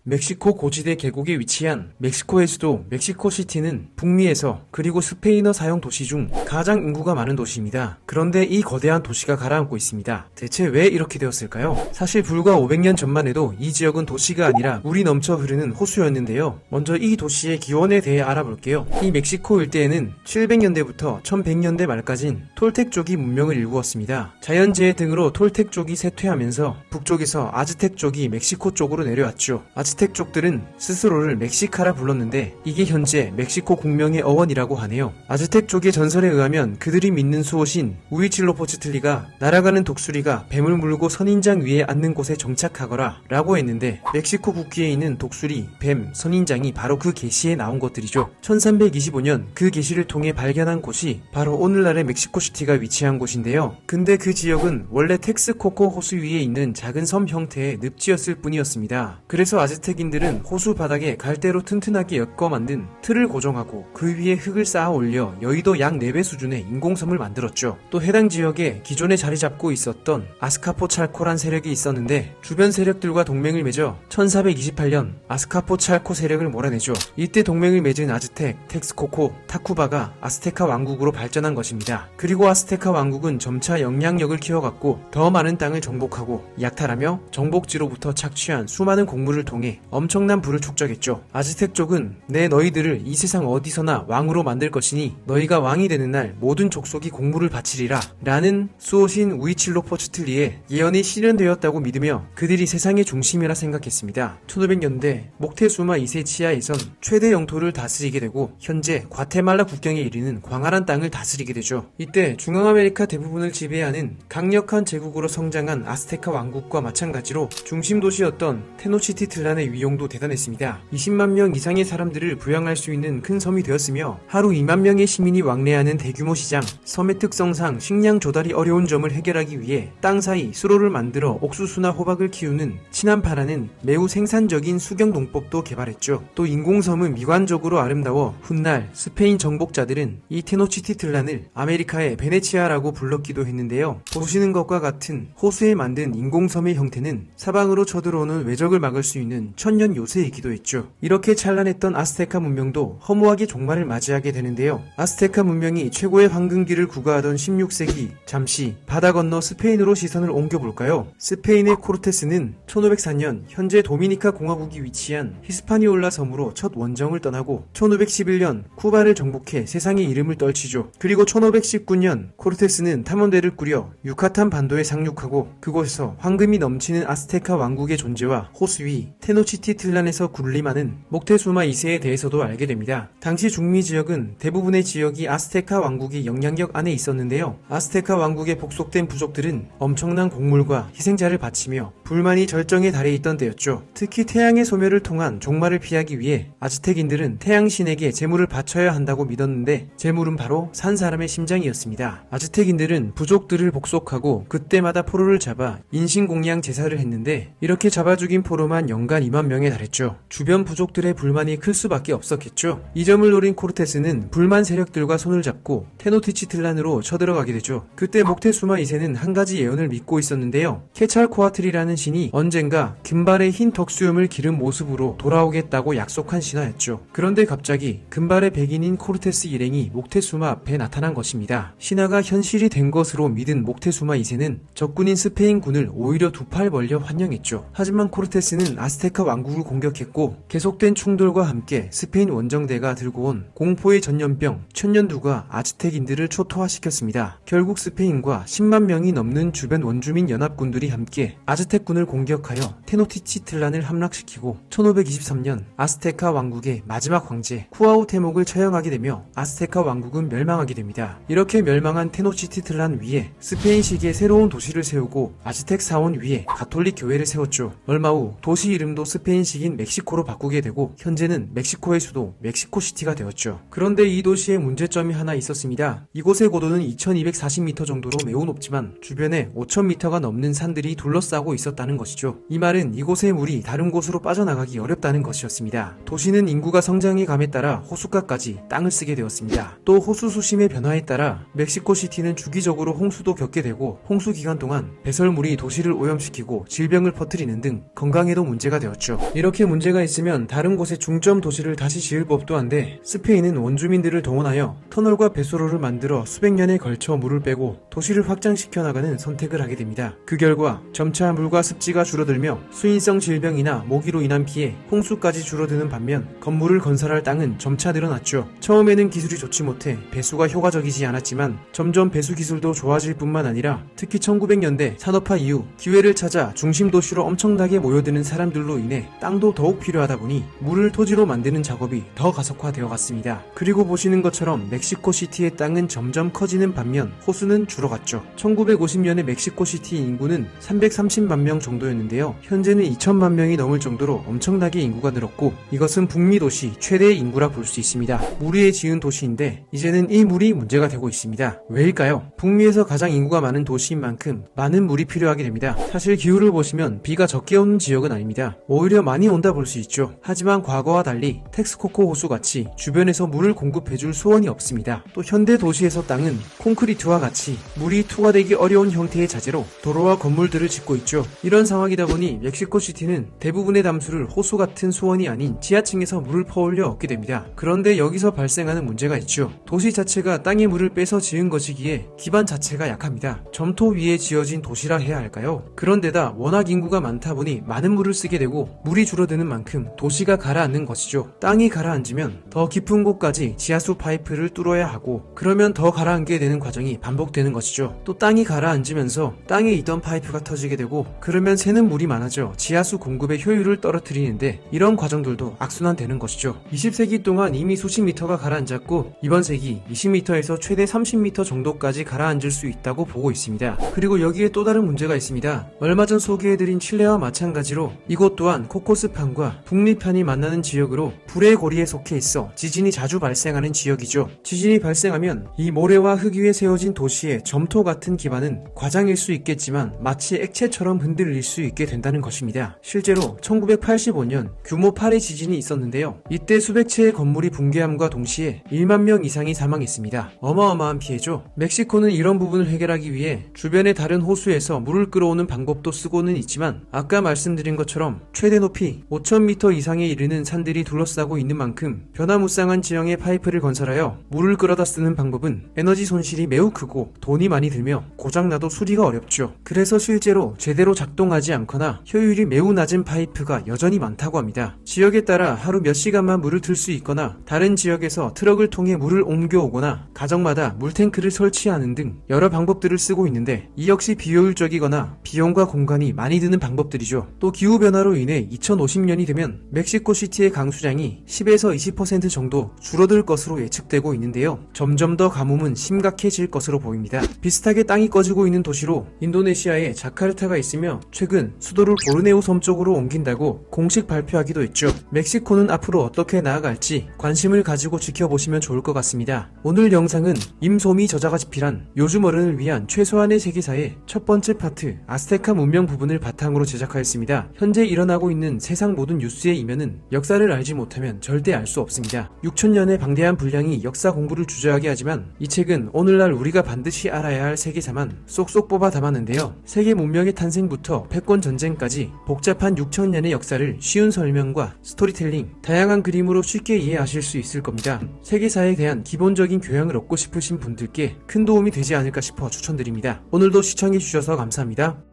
멕시코 고지대 계곡에 위치한 멕시코의 수도 멕시코시티는 북미에서 그리고 스페인어 사용 도시 중 가장 인구가 많은 도시입니다. 그런데 이 거대한 도시가 가라앉고 있습니다. 대체 왜 이렇게 되었을까요? 사실 불과 500년 전만 해도 이 지역은 도시가 아니라 물이 넘쳐 흐르는 호수였는데요. 먼저 이 도시의 기원에 대해 알아볼게요. 이 멕시코 일대에는 700년대부터 1100년대 말까진 톨텍족이 문명을 일구었습니다. 자연재해 등으로 톨텍족이 쇠퇴하면서 북쪽에서 아즈텍족이 멕시코 쪽으로 내려왔죠. 아즈텍족들은 스스로를 멕시카라 불렀는데 이게 현재 멕시코 공명의 어원이라고 하네요. 아즈텍족의 전설에 의하면 그들이 믿는 수호신 우이칠로포츠틀리가 날아가는 독수리가 뱀을 물고 선인장 위에 앉는 곳에 정착하거라 라고 했는데 멕시코 국기에 있는 독수리, 뱀, 선인장이 바로 그 계시에 나온 것들이죠. 1325년 그 계시를 통해 발견한 곳이 바로 오늘날의 멕시코시티가 위치한 곳인데요. 근데 그 지역은 원래 텍스코코 호수 위에 있는 작은 섬 형태의 늪지였을 뿐이었습니다. 그래서 아즈텍인들은 호수 바닥에 갈대로 튼튼하게 엮어 만든 틀을 고정하고 그 위에 흙을 쌓아 올려 여의도 약 4배 수준의 인공섬을 만들었죠. 또 해당 지역에 기존에 자리 잡고 있었던 아스카포찰코란 세력이 있었는데 주변 세력들과 동맹을 맺어 1428년 아스카포찰코 세력을 몰아내죠. 이때 동맹을 맺은 아즈텍, 텍스코코, 타쿠바가 아스테카 왕국으로 발전한 것입니다. 그리고 아스테카 왕국은 점차 영향력을 키워갔고 더 많은 땅을 정복하고 약탈하며 정복지로부터 착취한 수많은 곡물을 통해 엄청난 부를 축적했죠. 아즈텍 쪽은 내 너희들을 이 세상 어디서나 왕으로 만들 것이니 너희가 왕이 되는 날 모든 족속이 곡물을 바치리라 라는 수호신 우이칠로포츠틀리의 예언이 실현되었다고 믿으며 그들이 세상의 중심이라 생각했습니다. 1500년대 목테수마 2세 치하에선 최대 영토를 다스리게 되고 현재 과테말라 국경에 이르는 광활한 땅을 다스리게 되죠. 이때 중앙아메리카 대부분을 지배하는 강력한 제국으로 성장한 아스테카 왕국과 마찬가지로 중심 도시였던 테노치티틀란의 위용도 대단했습니다. 20만 명 이상의 사람들을 부양할 수 있는 큰 섬이 되었으며 하루 2만 명의 시민이 왕래하는 대규모 시장, 섬의 특성상 식량 조달이 어려운 점을 해결하기 위해 땅 사이 수로를 만들어 옥수수나 호박을 키우는 치남파라는 매우 생산적인 수경농법도 개발했죠. 또 인공섬은 미관적으로 아름다워 훗날 스페인 정복자들은 이 테노치티틀란을 아메리카의 베네치아라고 불렀기도 했는데요. 보시는 것과 같은 호수에 만든 인공섬의 형태는 사방으로 쳐들어오는 외적을 막을 수 있는 천년 요새이기도 했죠. 이렇게 찬란했던 아스테카 문명도 허무하게 종말을 맞이하게 되는데요. 아스테카 문명이 최고의 황금기를 구가하던 16세기 잠시 바다 건너 스페인으로 시선을 옮겨볼까요? 스페인의 코르테스는 1504년 현재 도미니카 공화국이 위치한 히스파니올라 섬으로 첫 원정을 떠나고 1511년 쿠바를 정복해 세상의 이름을 떨치죠. 그리고 1519년 코르테스는 탐험대를 꾸려 유카탄 반도에 상륙하고 그곳에서 황금이 넘치는 아스테카 왕국의 존재와 호수 위 테노치티틀란에서 군림하는 목테수마 2세에 대해서도 알게 됩니다. 당시 중미 지역은 대부분의 지역이 아스테카 왕국의 영향력 안에 있었는데요. 아스테카 왕국에 복속된 부족들은 엄청난 곡물과 희생자를 바치며 불만이 절정에 달해 있던 때였죠. 특히 태양의 소멸을 통한 종말을 피하기 위해 아즈텍인들은 태양신에게 제물을 바쳐야 한다고 믿었는데 제물은 바로 산 사람의 심장이었습니다. 아즈텍인들은 부족들을 복속하고 그때마다 포로를 잡아 인신공양 제사를 했는데 이렇게 잡아 죽인 포로만 연간 2만 명에 달했죠. 주변 부족들의 불만이 클 수밖에 없었겠죠. 이 점을 노린 코르테스는 불만 세력들과 손을 잡고 테노티치틀란으로 쳐들어가게 되죠. 그때 목테수마 2세는 한 가지 예언을 믿고 있었는데요. 케찰코아트리라는 신이 언젠가 금발의 흰 덕수염을 기른 모습으로 돌아오겠다고 약속한 신하였죠. 그런데 갑자기 금발의 백인인 코르테스 일행이 목테수마 앞에 나타난 것입니다. 신하가 현실이 된 것으로 믿은 목테수마 2세는 적군인 스페인군을 오히려 두 팔 벌려 환영했죠. 하지만 코르테스는 아스테카 왕국을 공격했고 계속된 충돌과 함께 스페인 원정대가 들고 온 공포의 전염병 천년두가 아즈텍인들을 초토화시켰습니다. 결국 스페인과 10만 명이 넘는 주변 원주민 연합군들이 함께 아즈텍군을 공격하여 테노티치틀란을 함락시키고 1523년 아스테카 왕국의 마지막 황제 쿠아우테목을 처형하게 되며 아스테카 왕국은 멸망하게 됩니다. 이렇게 멸망한 테노치티틀란 위에 스페인식의 새로운 도시를 세우고 아즈텍 사원 위에 가톨릭 교회를 세웠죠. 얼마 후 도시 이름도 스페인식인 멕시코로 바꾸게 되고 현재는 멕시코의 수도 멕시코시티가 되었죠. 그런데 이 도시에 문제점이 하나 있었습니다. 이곳의 고도는 2240m 정도로 매우 높지만 주변에 5000m가 넘는 산들이 둘러싸고 있었던 있었다는 것이죠. 이 말은 이곳의 물이 다른 곳으로 빠져나가기 어렵다는 것이었습니다. 도시는 인구가 성장해 감에 따라 호숫가까지 땅을 쓰게 되었습니다. 또 호수 수심의 변화에 따라 멕시코시티는 주기적으로 홍수도 겪게 되고 홍수 기간 동안 배설물이 도시를 오염시키고 질병을 퍼뜨리는 등 건강에도 문제가 되었죠. 이렇게 문제가 있으면 다른 곳에 중점 도시를 다시 지을 법도 한데 스페인은 원주민들을 동원하여 터널과 배수로를 만들어 수백 년에 걸쳐 물을 빼고 도시를 확장시켜 나가는 선택을 하게 됩니다. 그 결과 점차 물과 습지가 줄어들며 수인성 질병이나 모기로 인한 피해, 홍수까지 줄어드는 반면 건물을 건설할 땅은 점차 늘어났죠. 처음에는 기술이 좋지 못해 배수가 효과적이지 않았지만 점점 배수 기술도 좋아질 뿐만 아니라 특히 1900년대 산업화 이후 기회를 찾아 중심 도시로 엄청나게 모여드는 사람들로 인해 땅도 더욱 필요하다 보니 물을 토지로 만드는 작업이 더 가속화되어 갔습니다. 그리고 보시는 것처럼 멕시코시티의 땅은 점점 커지는 반면 호수는 줄어갔죠. 1950년에 멕시코시티 인구는 330만 명 정도였는데요. 현재는 2천만 명이 넘을 정도로 엄청나게 인구가 늘었고 이것은 북미 도시 최대의 인구라 볼 수 있습니다. 물 위에 지은 도시인데 이제는 이 물이 문제가 되고 있습니다. 왜일까요? 북미에서 가장 인구가 많은 도시인 만큼 많은 물이 필요하게 됩니다. 사실 기후를 보시면 비가 적게 오는 지역은 아닙니다. 오히려 많이 온다 볼 수 있죠. 하지만 과거와 달리 텍스코코 호수같이 주변에서 물을 공급해줄 소원이 없습니다. 또 현대 도시에서 땅은 콘크리트와 같이 물이 투과되기 어려운 형태의 자재로 도로와 건물들을 짓고 있죠. 이런 상황이다 보니 멕시코시티는 대부분의 담수를 호수 같은 수원이 아닌 지하층에서 물을 퍼올려 얻게 됩니다. 그런데 여기서 발생하는 문제가 있죠. 도시 자체가 땅의 물을 빼서 지은 것이기에 기반 자체가 약합니다. 점토 위에 지어진 도시라 해야 할까요? 그런데다 워낙 인구가 많다 보니 많은 물을 쓰게 되고 물이 줄어드는 만큼 도시가 가라앉는 것이죠. 땅이 가라앉으면 더 깊은 곳까지 지하수 파이프를 뚫어야 하고 그러면 더 가라앉게 되는 과정이 반복되는 것이죠. 또 땅이 가라앉으면서 땅에 있던 파이프가 터지게 되고 그러면 새는 물이 많아져 지하수 공급의 효율을 떨어뜨리는데 이런 과정들도 악순환되는 것이죠. 20세기 동안 이미 수십 미터가 가라앉았고 이번 세기 20m에서 최대 30m 정도까지 가라앉을 수 있다고 보고 있습니다. 그리고 여기에 또 다른 문제가 있습니다. 얼마 전 소개해드린 칠레와 마찬가지로 이곳 또한 코코스판과 북미판이 만나는 지역으로 불의 고리에 속해 있어 지진이 자주 발생하는 지역이죠. 지진이 발생하면 이 모래와 흙 위에 세워진 도시의 점토 같은 기반은 과장일 수 있겠지만 마치 액체처럼 흔들릴 수 있게 된다는 것입니다. 실제로 1985년 규모 8의 지진이 있었는데요. 이때 수백 채의 건물이 붕괴함과 동시에 1만 명 이상이 사망했습니다. 어마어마한 피해죠. 멕시코는 이런 부분을 해결하기 위해 주변의 다른 호수에서 물을 끌어오는 방법도 쓰고는 있지만 아까 말씀드린 것처럼 최대 높이 5,000m 이상에 이르는 산들이 둘러싸고 있는 만큼 변화무쌍한 지형의 파이프를 건설하여 물을 끌어다 쓰는 방법은 에너지 손실이 매우 크고 돈이 많이 들며 고장나도 수리가 어렵죠. 그래서 실제로 제대로 작동하지 않거나 효율이 매우 낮은 파이프가 여전히 많다고 합니다. 지역에 따라 하루 몇 시간만 물을 틀 수 있거나 다른 지역에서 트럭을 통해 물을 옮겨오거나 가정마다 물탱크를 설치하는 등 여러 방법들을 쓰고 있는데 이 역시 비효율적이거나 비용과 공간이 많이 드는 방법들이죠. 또 기후변화로 인해 2050년이 되면 멕시코시티의 강수량이 10에서 20% 정도 줄어들 것으로 예측되고 있는데요. 점점 더 가뭄은 심각해질 것으로 보입니다. 비슷하게 땅이 꺼지고 있는 도시로 인도네시아의 자카르타가 있으며 최근 수도를 보르네오 섬 쪽으로 옮긴다고 공식 발표하기도 했죠. 멕시코는 앞으로 어떻게 나아갈지 관심을 가지고 지켜보시면 좋을 것 같습니다. 오늘 영상은 임소미 저자가 집필한 요즘 어른을 위한 최소한의 세계사의 첫 번째 파트 아스테카 문명 부분을 바탕으로 제작하였습니다. 현재 일어나고 있는 세상 모든 뉴스의 이면은 역사를 알지 못하면 절대 알 수 없습니다. 6,000년의 방대한 분량이 역사 공부를 주저하게 하지만 이 책은 오늘날 우리가 반드시 알아야 할 세계사만 쏙쏙 뽑아 담았는데요. 세계 문명의 탄생부터 패권 전쟁까지 복잡한 6,000년의 역사를 쉬운 설명과 스토리텔링, 다양한 그림으로 쉽게 이해하실 수 있을 겁니다. 세계사에 대한 기본적인 교양을 얻고 싶으신 분들께 큰 도움이 되지 않을까 싶어 추천드립니다. 오늘도 시청해주셔서 감사합니다.